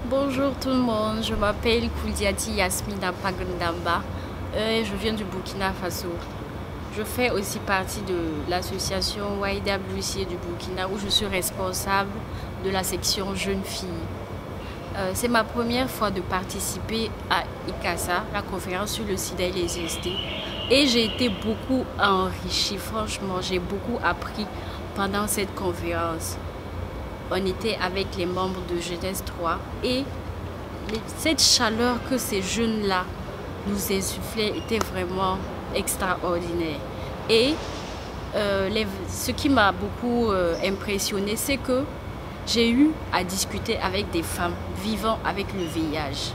Bonjour tout le monde, je m'appelle Kouliati Yasmina Pagndamba et je viens du Burkina Faso. Je fais aussi partie de l'association YWCA du Burkina où je suis responsable de la section jeunes filles. C'est ma première fois de participer à ICASA, la conférence sur le sida et les IST. Et j'ai été beaucoup enrichie, franchement, j'ai beaucoup appris pendant cette conférence. On était avec les membres de Jeunesse 3 et cette chaleur que ces jeunes-là nous insufflaient était vraiment extraordinaire. Et ce qui m'a beaucoup impressionné, c'est que j'ai eu à discuter avec des femmes vivant avec le VIH.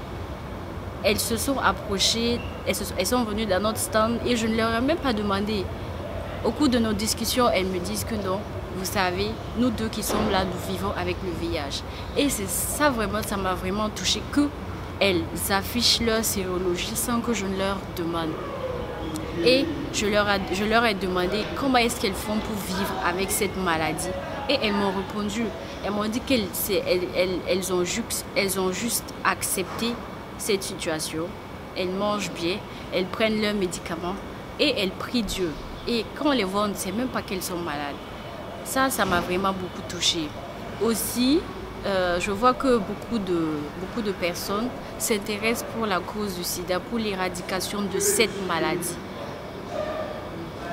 Elles se sont approchées, elles sont venues dans notre stand et je ne leur ai même pas demandé. Au cours de nos discussions, elles me disent que non. Vous savez, nous deux qui sommes là, nous vivons avec le VIH. Et c'est ça vraiment, ça m'a vraiment touché qu'elles affichent leur sérologie sans que je ne leur demande. Et je leur ai demandé comment est-ce qu'elles font pour vivre avec cette maladie. Et elles m'ont répondu, elles m'ont dit qu'elles ont juste accepté cette situation. Elles mangent bien, elles prennent leurs médicaments et elles prient Dieu. Et quand on les voit, on ne sait même pas qu'elles sont malades. Ça m'a vraiment beaucoup touchée. Aussi, je vois que beaucoup de personnes s'intéressent pour la cause du sida, pour l'éradication de cette maladie.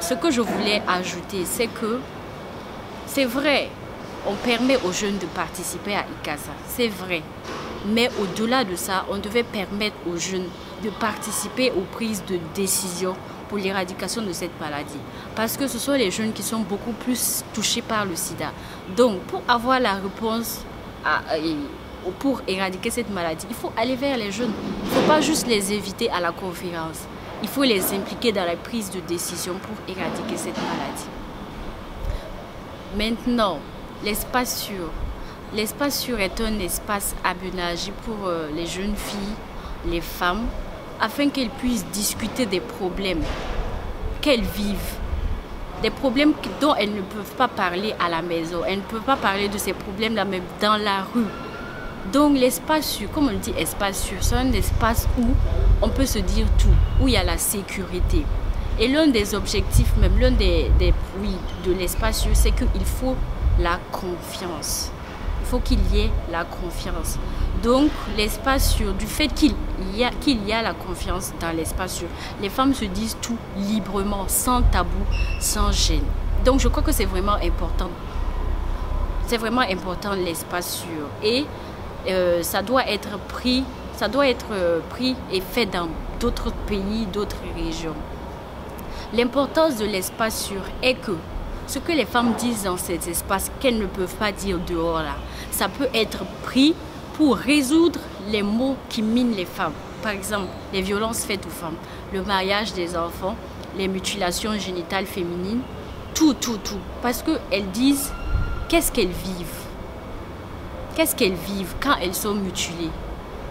Ce que je voulais ajouter, c'est que c'est vrai, on permet aux jeunes de participer à ICASA, c'est vrai. Mais au-delà de ça, on devait permettre aux jeunes de participer aux prises de décision pour l'éradication de cette maladie. Parce que ce sont les jeunes qui sont beaucoup plus touchés par le sida. Donc, pour avoir la réponse pour éradiquer cette maladie, il faut aller vers les jeunes. Il ne faut pas juste les inviter à la conférence. Il faut les impliquer dans la prise de décision pour éradiquer cette maladie. Maintenant, l'espace sûr. L'espace sûr est un espace aménagé pour les jeunes filles, les femmes, afin qu'elles puissent discuter des problèmes qu'elles vivent. Des problèmes dont elles ne peuvent pas parler à la maison. Elles ne peuvent pas parler de ces problèmes-là même dans la rue. Donc l'espace sûr, comme on dit espace sûr, c'est un espace où on peut se dire tout, où il y a la sécurité. Et l'un des objectifs, même l'un des de l'espace sûr, c'est qu'il faut la confiance. Il faut qu'il y ait la confiance. Donc, l'espace sûr, du fait qu'il y a la confiance dans l'espace sûr, les femmes se disent tout librement, sans tabou, sans gêne. Donc, je crois que c'est vraiment important. C'est vraiment important l'espace sûr. Et ça doit être pris et fait dans d'autres pays, d'autres régions. L'importance de l'espace sûr est que ce que les femmes disent dans ces espaces qu'elles ne peuvent pas dire dehors là, ça peut être pris pour résoudre les maux qui minent les femmes. Par exemple, les violences faites aux femmes, le mariage des enfants, les mutilations génitales féminines, tout. Parce qu'elles disent qu'est-ce qu'elles vivent. Qu'est-ce qu'elles vivent quand elles sont mutilées.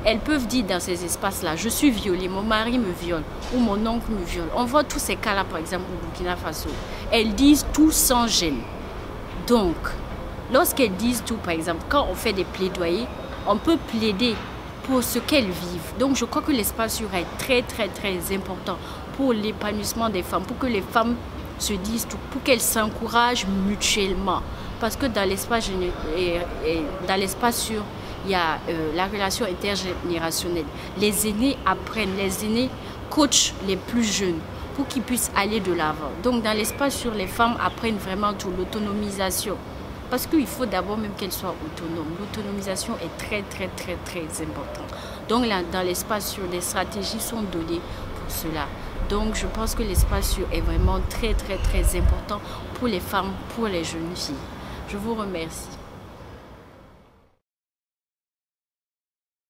Elles peuvent dire dans ces espaces-là, je suis violée, mon mari me viole ou mon oncle me viole. On voit tous ces cas-là, par exemple, au Burkina Faso. Elles disent tout sans gêne. Donc, lorsqu'elles disent tout, par exemple, quand on fait des plaidoyers, on peut plaider pour ce qu'elles vivent. Donc, je crois que l'espace sûr est très important pour l'épanouissement des femmes, pour que les femmes se disent tout, pour qu'elles s'encouragent mutuellement. Parce que dans l'espace sûr, il y a la relation intergénérationnelle. Les aînés apprennent, les aînés coachent les plus jeunes pour qu'ils puissent aller de l'avant. Donc dans l'espace sûr, les femmes apprennent vraiment tout, l'autonomisation. Parce qu'il faut d'abord même qu'elles soient autonomes. L'autonomisation est très importante. Donc là, dans l'espace sûr, des stratégies sont données pour cela. Donc je pense que l'espace sûr est vraiment très important pour les femmes, pour les jeunes filles. Je vous remercie.